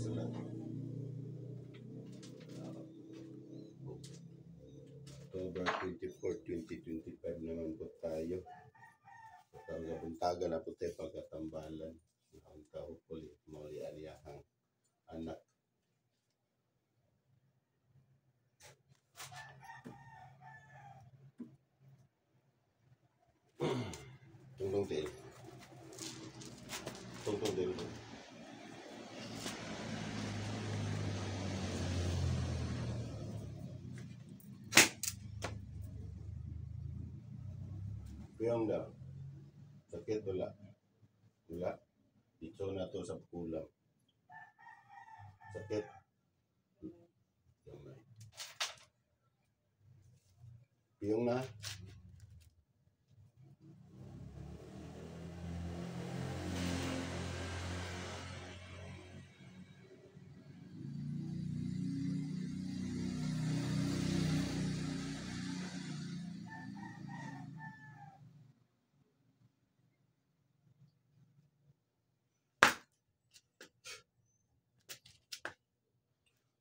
sulat. October 24, 2025 naman po tayo. Buntagan na po tayo pagkatambalan. Ang kahupuli, muli aliyahang anak. Tungtong tayo. Tungtong tayo. Piyong daw. Sakit wala. Wala. Dito na to sa kulang. Sakit. Piyong na.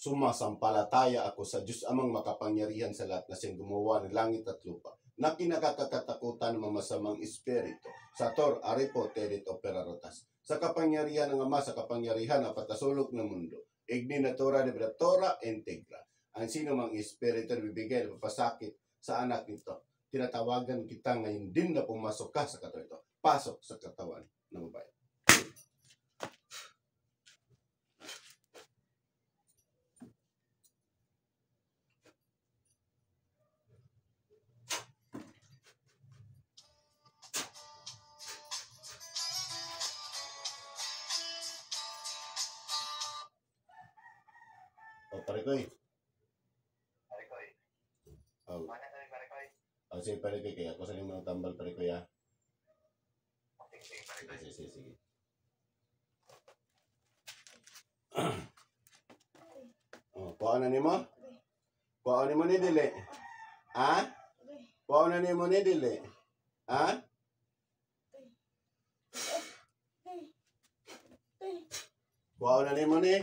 Sumasampalataya ako sa Diyos amang makapangyarihan sa lahat na siyang gumawa ng langit at lupa, na kinakakatakutan ng masamang espiritu, sa Tor, Aripo, Terit, Operarotas, sa kapangyarihan ng Ama, sa kapangyarihan at patasulok ng mundo, igni natura de Tora integra. Ang sino mang espiritu na bibigay ng papasakit sa anak nito, tinatawagan kita ngayon din na pumasok ka sa katawan ito. Pasok sa katawan ng bayan. Parekoy. Parekoy. Oh. Mana tayo parekoy? Oh, sige parekoy kaya ako sa mga tambal parekoy ha. Sige, parekoy. Sige. Oh, kuha na nimo? Kuha na nimo ni dili. Ha? Kuha na nimo ni dili. Ha? Kuha na nimo ni.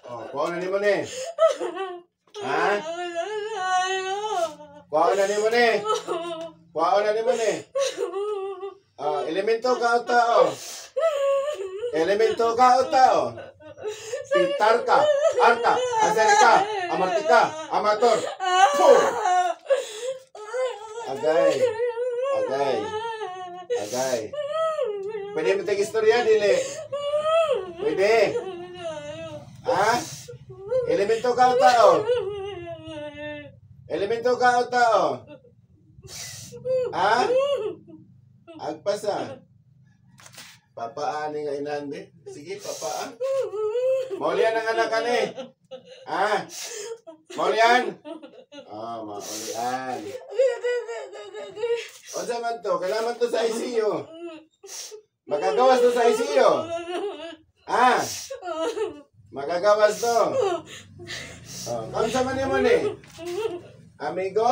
Oh, kuha na nimo ni. Ha? Kuha na nimo ni. Kuha na nimo ni. Ah, elemento ka o tao. Elemento ka o tao. Pitar ka, arka, aserika, amartika, amator. Agay. Pwede mo tayong istorya, dili? Pwede. Ha? Elemento ka o tao? Elemento ka o tao? Ha? Agpasa. Papaani nga inandi. Sige, papaan. Maulian ang anak ka ni. Ha? Maulian? Ah, maulian. O sa man to? Kailangan to sa ICU. Magagawas to sa ICU. Ha? Magagawas to. Oh, kaunsa man mo ni? Amigo?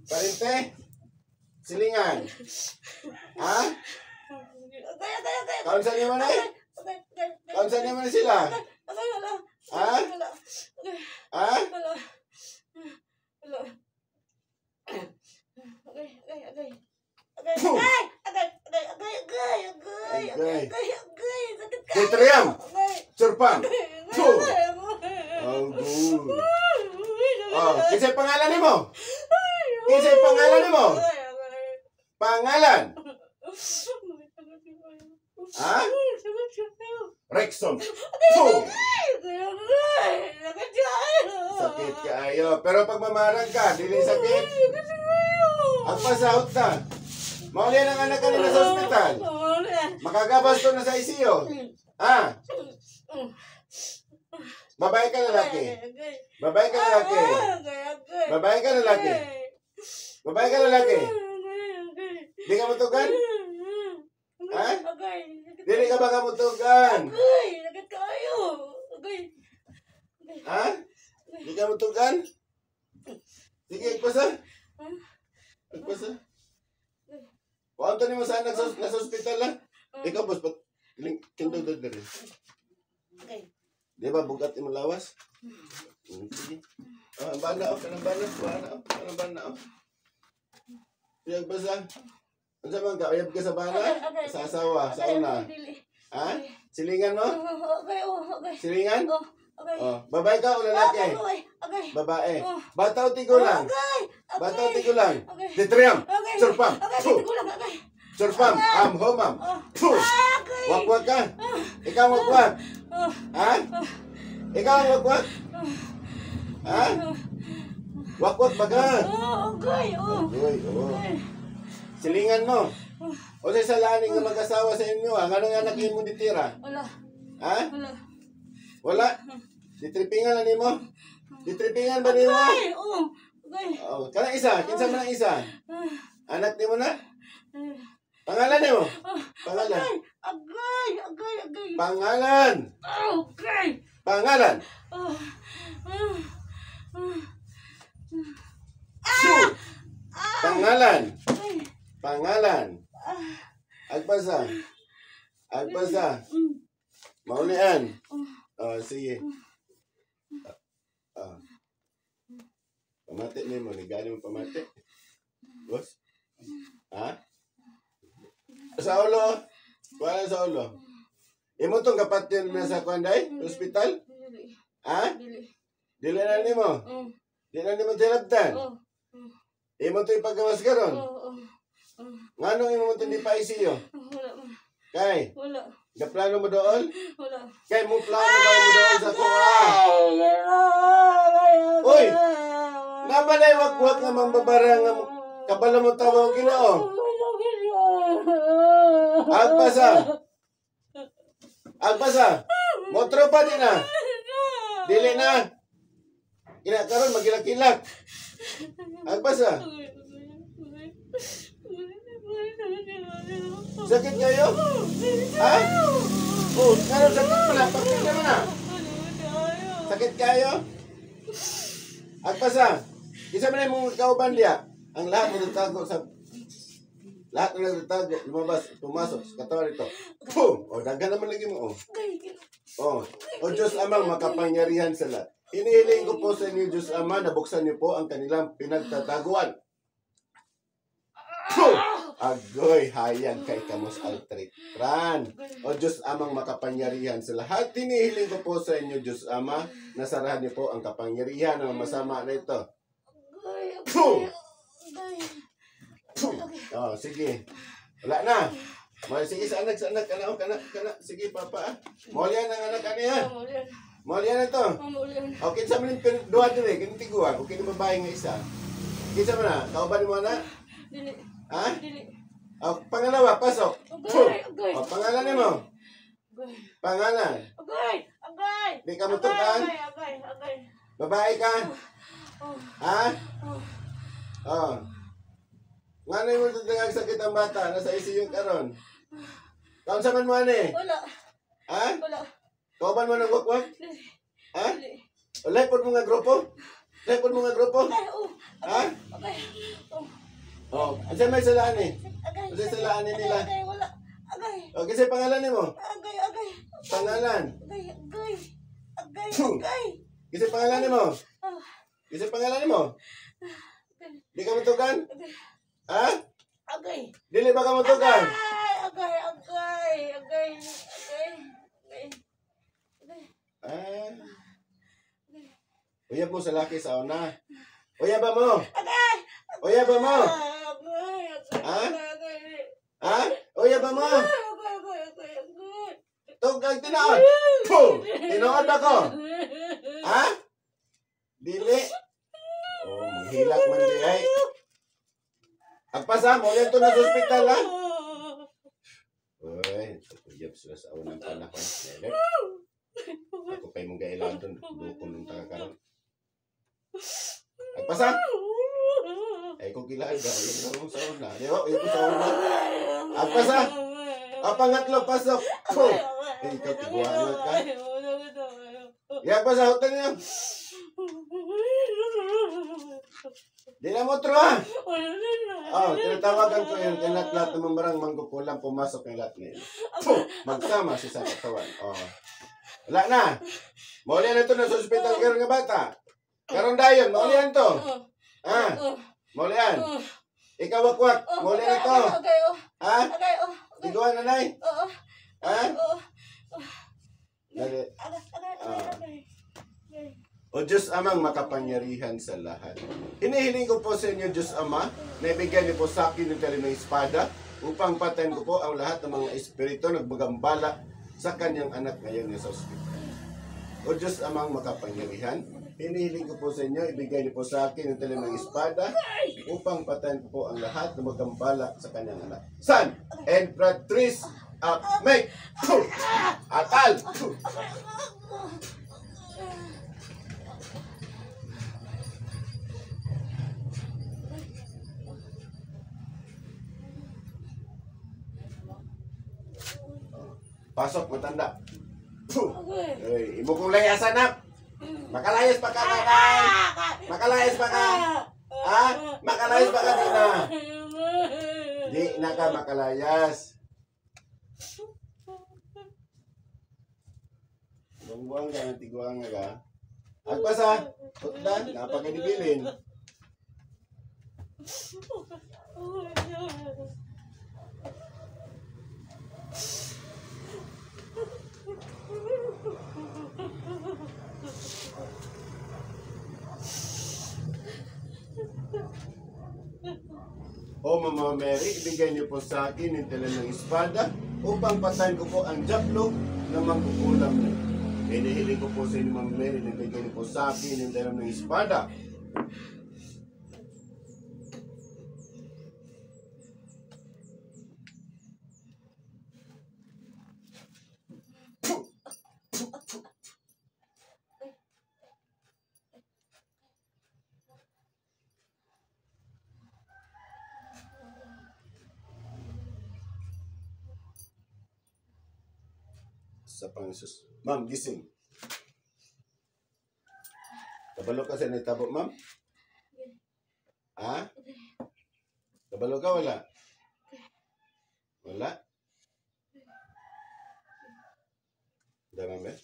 Parente? Silingan? Ha? Kaunsa niyo man eh? Kaunsa niyo man sila? Ha? Ha? Kitriam! Surpan! Ang good. Oh, kisay pangalan ni mo? Kisay pangalan ni mo? Pangalan? Ha? Rexon. Sakit kayo. Pero pag mamarang ka, dili sakit. Agpasahot na. Mauli ang anak kanina sa ospital. Makagabas to na sa ICU. Ha? Babae ka lalaki. Babae ka lalaki. Babae ka lalaki. Babae ka lalaki. Di ka mutugan? Ha? Dili ka ba kamutugan? Ha? Di ka mutugan? Sige, agpasa. Agpasa. Huwag ka naman saan nasa ospital ha. Ikaw, boss, kindog rin. Okay. Di ba, bugat mo lawas? Sige. Ang bana, kanang bana. Sige, agpasa. Ano sa mga kaayab ka sa bana? Sa asawa, sa una. Ha? Silingan mo? Okay, okay. Silingan? Okay. Oh, babae ka o lalaki? Okay. Babae. Bata o tigo lang? Okay. Bata o tigo lang? Okay. Titriam! Okay. Surpam! Okay, Puh! ko lang, okay. Surpam! Homam! Puh! Okay. Wakwak ka? Ikaw ang wakwak? Ha? Ikaw ang wakwak? Ha? Wakwak ba ka? Okay. Uy, oo. Silingan mo. O sa salaning nga mag-asawa sa inyo, ha? Anong anak mo ditira? Wala. Ha? Wala. Wala? Ditripingan na mo? Ditripingan ba niyo? Okay. Okay. Oh, kanang isa, kinsa man ang isa? Anak ni mo na? Pangalan ni mo? Pangalan. Okay. Pangalan. Okay. Pangalan. Shoot. Pangalan. Pangalan. Agpasa. Agpasa. Maulian. Oh, sige. Pamati ni mo, nigani mo pamati. Boss? Ha? Sa ulo? Wala sa ulo? Imo tong kapatid na sa Kwanday? Hospital? Ha? Dili na ni mo? Dili na ni mo tilabtan? Imo to ipagawas karon? Nganong imo to di pa ICU? Kay? Wala. Gaplano mo doon? Wala. Kay mo plano ba mo doon sa kuha? Uy! Nabalay wag nga mambabarang nga kabalo mo tawo Ginoo. Agpasa. Motro pa din na. Dili na. Kinakaroon magilak-kilak. Agpasa. Sakit kayo? Ha? Oh, karon sakit pala. Pagkita mo na. Sakit kayo? Agpasa. Isa man mong kauban diya. Ang lahat mo nagtago sa... Lahat na nagtago. Lumabas. Pumasok. Katawan ito. Boom! O, dagan naman lagi mo. O Diyos Amang makapangyarihan sa lahat. Inihiling ko po sa inyo, Diyos Ama, na buksan niyo po ang kanilang pinagtataguan. Agoy, hayag kay Kamos Altritran. O Diyos Amang makapangyarihan sa lahat. Tinihiling ko po sa inyo, Diyos Ama, na sarahan niyo po ang kapangyarihan ng masama na ito. Oh, sige. Wala na. Sige sa anak. Kana. Sige, papa. Maulian ang anak kaniya. Maulian na to. Okay, sa manin dua dire, kinitiguan. Okay, na babae nga isa. Kinsa man na? Kauban mo na? Dili. Ha? Dili. Oh, pangalawa, pasok. Okay. Oh, pangalan ni mo. Pangalan. Okay. Di ka mutukan? Okay. Babae ka? Ha? Oh. Nga na yung matutungag sakit ang bata? Nasa ICU karon. Kaon sa man mo ani? Wala. Ha? Wala. Kauban mo ng wakwak? Dili. Ha? Dili. O, lepod mo nga grupo? Lepod mo nga grupo? Okay. Ha? Okay. Oh, asa may salaan eh? Okay. Asa salaan ni nila? Okay. Wala. Okay. O, kasi pangalan ni mo? Okay. Pangalan. Okay. Kasi pangalan ni mo? Oh. Kasi pangalan ni mo? Di ka mutukan? Okay. Ha? Okay. Dili ba ka mutukan? Okay. Ah. Uyab mo sa laki sa una. Uyab ba mo? Uyab ba mo? Ha? Ha? Uyab ba mo? Tugag tinaod. Puh! Tinood ako. Ha? Dili. Oh, manghilak man di ay. Agpasa mo, yan to na sa hospital ha. Uy, uyab sila sa unang panahon. Ako pa'y mong kailangan doon. Dukol ng takakaroon. Agpasa! Ay, kung kilaan ka, uyab mo sa una. Di ba? Uyab mo sa una. Agpasa! Pangatlo, pasok. Puh! Ikaw, tiguan ka. Agpasa, hutan niyo. Di na mo ha. Wala na. Oh, tinatawagan ko yun. Kaya lahat ng marang mangkukulang pumasok ng lahat ngayon. Puh! Magsama si sa katawan. Oh. Wala na. Mauli na ito na sa ospital karon nga bata. Karon dayon, maulian to. Ha? Maulian. Ikaw wakwak. Mauli na to. Agay, oh. Ha? Agay, oh. Tiguan na nay. Oo. Ha? Oo. Dali. Agay. O Diyos Amang makapangyarihan sa lahat. Hinihiling ko po sa inyo, Diyos Ama, na ibigay niyo po sa akin ng talim ng espada upang patayin ko po ang lahat ng mga espiritu nagbagambala sa kanyang anak ngayon sa ospital. O Diyos Amang makapangyarihan, hinihiling ko po sa inyo, ibigay niyo po sa akin ng talim ng espada upang patayin ko po ang lahat ng magambala sa kanyang anak. Son, Empress, make, atal, pasok, matanda. Ay, imo kong layasan na. Makalayas pa ka, nanay. Makalayas pa ka. Ha? Makalayas pa ka, Dina. Di na ka makalayas. Buang-buang ka, tiguang ka. Agpasa. Tutdan, napakadibilin. O Mama Mary, ibigay niyo po sa akin yung tala ng espada upang patayin ko po ang japlo na mangkukulam niyo. Hinihiling ko po sa inyo, Mama Mary, na ibigay niyo po sa akin yung tala ng espada. Sa Panginoon. Ma'am, gising. Kabalo ka sa naitabo, ma'am? Ha? Kabalo ka, wala? Wala? Daman ba?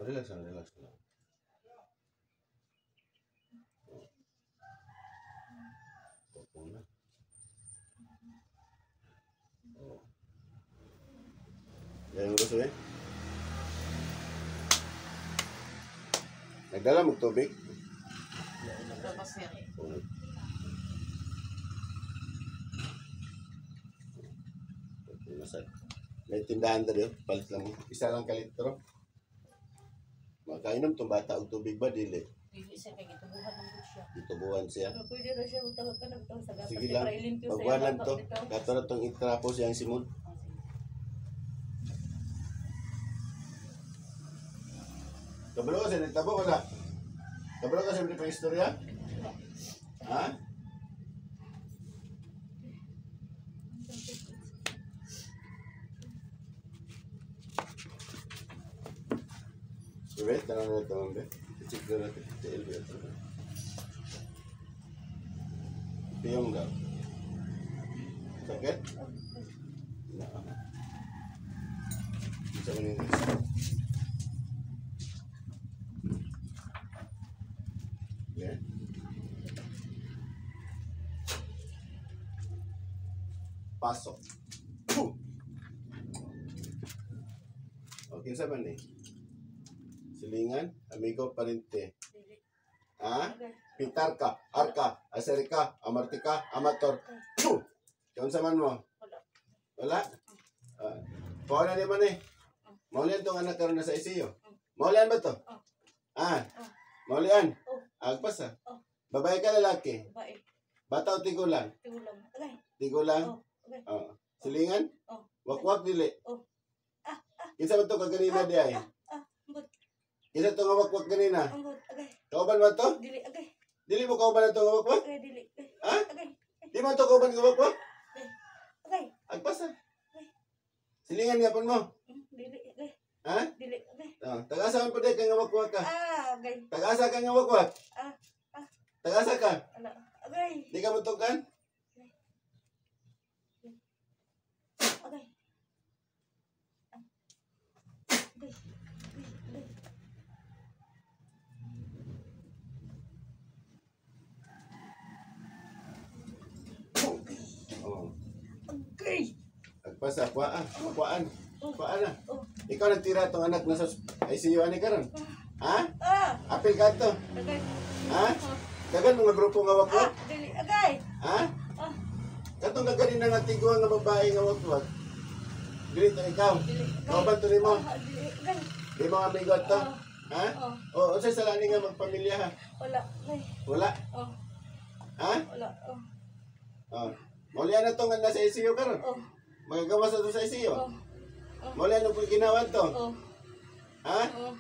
Relax lang, relax lang. Una. Oh. Ganyan mo gusto eh? Nagdala mo tubig? Oh. May tindahan na rin, palit lang mo. Isa lang kalitro. Makainom itong bata og tubig ba, dili? Dili siya kay gitubuhan ng siya. Gitubuhan siya. Pwede na siya utawag ka ng sa gatas. Sige lang, magwanan to. Kato na itong itrapo siyang simul. Kabalo ka sa nagtabo, wala? Kabalo ka sa mga istorya? Ha? Wait, tanong na ito, mambe. I-check na natin. TLB ito. Piyong daw. Sakit? Na. Bisa mo nyung isa. Yeah. Pasok. Okay, sa man eh. Silingan, amigo, parente. Ha? Pitarka, arka, aserika, amartika, amator. Kung sa man mo? Wala? Pao na naman eh. Maulian tong anak karon na sa ICU. Maulian ba to? Maulian? Agpas ha? Babae ka lalaki? Bata o tigulang? Tigulang? Silingan? Wakwak dili? Kinsa ba to kaganina di ay? Kinsa to nga wakwak ganina? Kauban ba to? Dili mo kauban na to nga wakwak? Ha? Di mo to kauban nga wakwak? Agpas ha? Silingan nga pon mo? Dili, agay. Ha? Dili, agay. Tagasa man pud kay nga wakwak ka. Agay. Tagasa ka nga wakwak. Ah, ah. Tagasa ka. Ala, agay. Di ka mutukan? Agay. Agay. Agay. Oh. Agay. Agpasa, kuhaan. Kuhaan. Kuhaan na. Oh. Ikaw nagtira tong anak na sa ICU ani karon. Ha? Ah, Apil ka to. agay. Ha? Dagan mga grupo nga wakwak. Dili, agay. Ha? Ah, Katong nagani na nga tiguan nga babae nga wakwak. Dili to ikaw. dili, agay. Kauban to nimo. Dili, agay. Di mga amigo to. Ha? Oh, O, unsay salani nga magpamilya ha? wala. Agay. Wala. Oh, Ha? wala. Oh, Oh. Maulian na to nga nasa ICU karon. oh, Magagawas na to sa ICU. oh, Maulian na po ginawa to. oh, Ha? oh.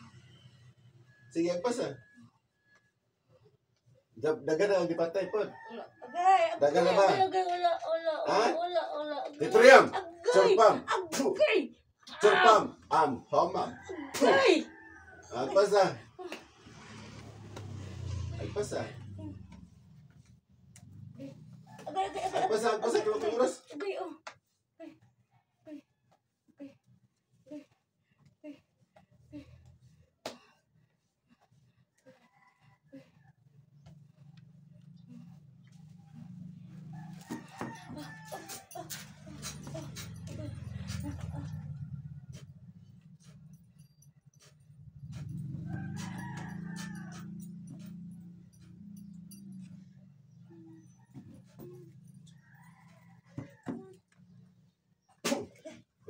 Sige, agpasa. Dagan na ang dipatay po. Wala. Agay. Dagan na ba? Agay, wala, wala. Ha? Wala, wala. Agay. Titriam! Agay. Surpam! Agay. Surpam! Homam! Agay. Agpasa. Agpasa. Agay, agay, agay. Agpasa, agpasa. Kulong oras. Agay, oh. Agay. Agay. Agay. Agay. Agay. Agay.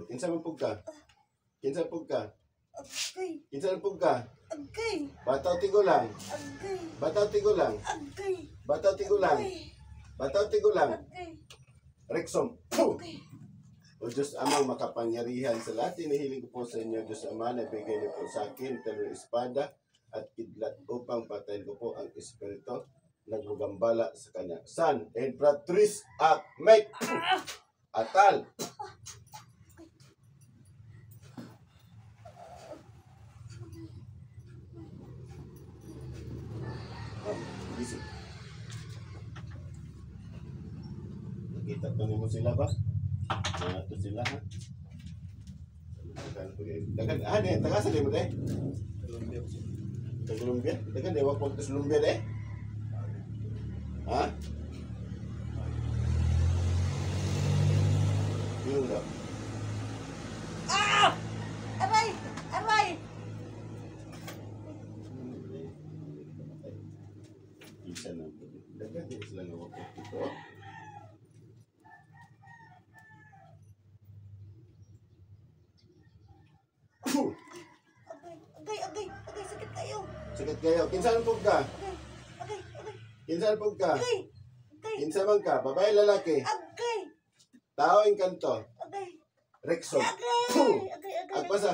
Kinsa man pug ka? Kinsa pug ka? Agay. Kinsa pug ka? Agay. Bataw tigulang. Agay. Bataw tigulang. Agay. Bataw tigulang. Agay. Bataw tigulang. Agay. Rexom. Agay. O Diyos Amang makapangyarihan sa lahat, inihiling ko po sa inyo, Diyos Ama, na bigay niyo po sa akin talong espada at kidlat upang patayin ko po ang espiritu nagugambala sa kanya. Son, Emperatrice, Akmek, Atal. Gising. Nakita pa niyo mo sila ba? Mga to sila ha? Dagan, tagasan din mo deh. Sa Colombia? Dagan, wag po sa Colombia deh. Ha? Yun daw. Ah! Aray! Aray! Isa na po. Dagan, di sila nga wag po dito. Agay, agay, agay, sakit kayo. Sakit kayo. Kinsan po ka? Agay, agay, agay, Kinsan po ka? agay, agay, Kinsa man ka? Babae, lalaki? agay, Tao, engkanto? agay, Rexo. agay, Puh! agay, agay, Agpasa.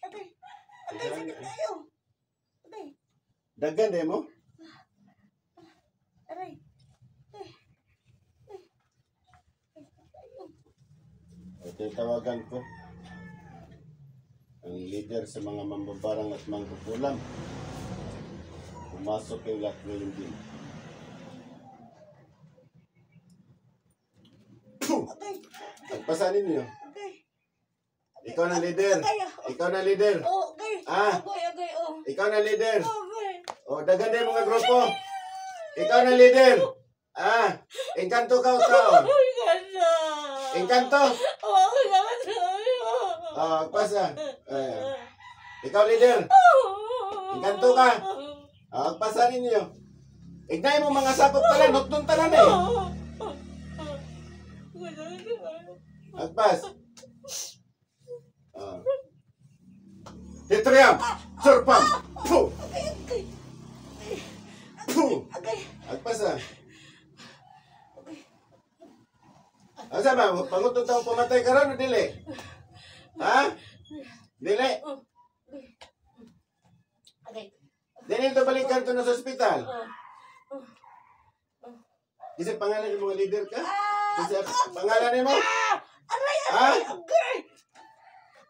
agay, agay, sakit kayo. Agay, Dagan, eh mo? aray, agay, agay, sakit kayo. Ito yung tawagan ko. Ang leader sa mga mambabarang at mangkukulam. Pumasok yung lahat ngayon din. Agay, Agpasanin niyo. agay, Ikaw na leader. agay, Ikaw na leader. oh, agay, Ah. agay, agay, oh, Ikaw na leader. agay, O, dagan din mga grupo. Ikaw na leader. Engkanto ka o tao. ganda. Engkanto. Oh, ganda. Agpasa. Ikaw leader. Engkanto ka. Agpasanin niyo. Ignay mo mga sakop talan. Notun talan eh. Agpas. Titriam. Surpam. Puh. Puh. Agpas ah. Asa ba? Pangutot ang pumatay ka ron o dili? Ha? Dili? Dili ito balikan ito na sa ospital. Kasi pangalan ng mga leader ka? Kasi pangalan mo? Aray, Ha? aray, agay.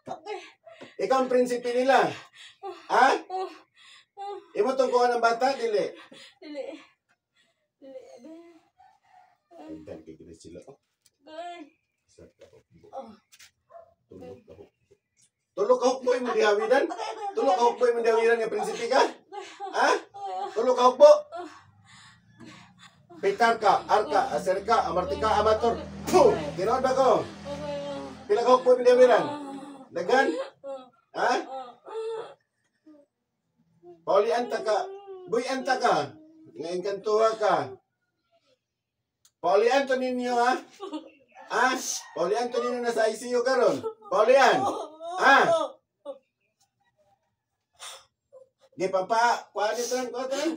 Agay. Ikaw ang prinsipe nila. Ha? Imo tungkuhan ng bata, dili. Dili. Dili. Agay. Agdan kay gila sila. Agay. Sa kahukbo. Oh. Tulog kahukbo. Tulog kahukbo yung dihawidan? Tulog kahukbo yung dihawidan nga prinsipe ka? Ha? Tulog kahukbo? Pitar ka, arka, aserka, amartika, amator. Puh! Tinood ba ko? Pila kahukbo yung dihawidan? Dagan? Ha? Pauli anta ka. Boy anta ka. Ngayon kantuha ka. Paulian to ninyo ha? Ha? Paulian to ninyo na sa ICU karon. Paulian. Ha? Di pampa. Kuha ni Tran. Kuha Tran.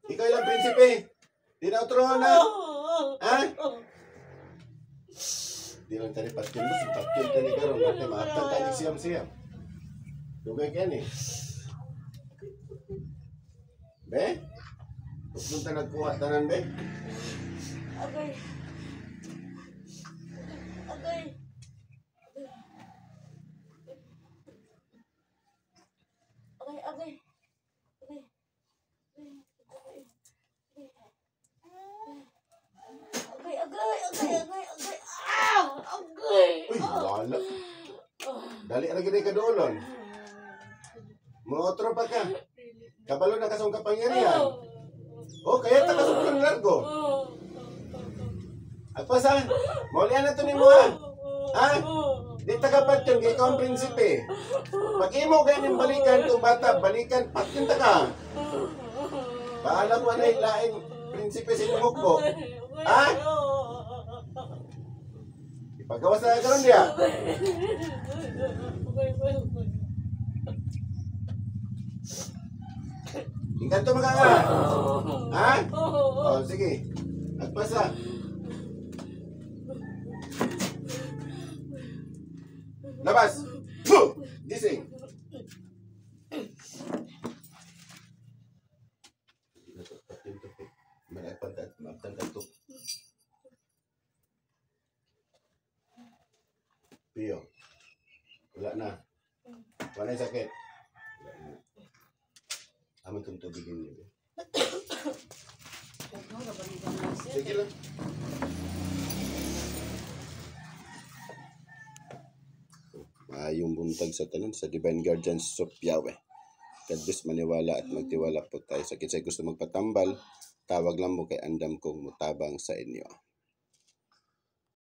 Ikaw ilang prinsipe. Di na utrohan na. Ha? Di lang tani patin mo. Si patin tani karon. Mati maatang tani siyam-siyam. Dugay ka ni. Be? Pupunta nagkuha tanan, be? Agay. Agay. Agay, agay. Agay. Agay, agay, agay, agay, agay. Ah! Agay! Uy, wala. Dali na gini ka doon. Mootro pa ka. Kabalo na kasong kapangyarihan. Oh, kaya takasong ng largo. Agpasan. Maulian na to ni mo ha. Ha? Di tagapat yun, ikaw ang prinsipe. Pag imo ganyan balikan itong bata, balikan, patinta ka. Paalam mo na ilaing prinsipe sa inyong hukbo. Ha? Ipagawas na karon diya. Tingkan to mga nga. Ha? Oh, sige. Agpasa. Labas. Puh! Gising. Pio. Wala na. Wala yung sakit. Wala na. Aman itong tubigin niyo. Sige lang. Yung buntag sa tanan sa Divine Guardians of Yahweh. God bless, maniwala at magtiwala po tayo. Sa kinsay gusto magpatambal, tawag lang mo kay andam kong mutabang sa inyo.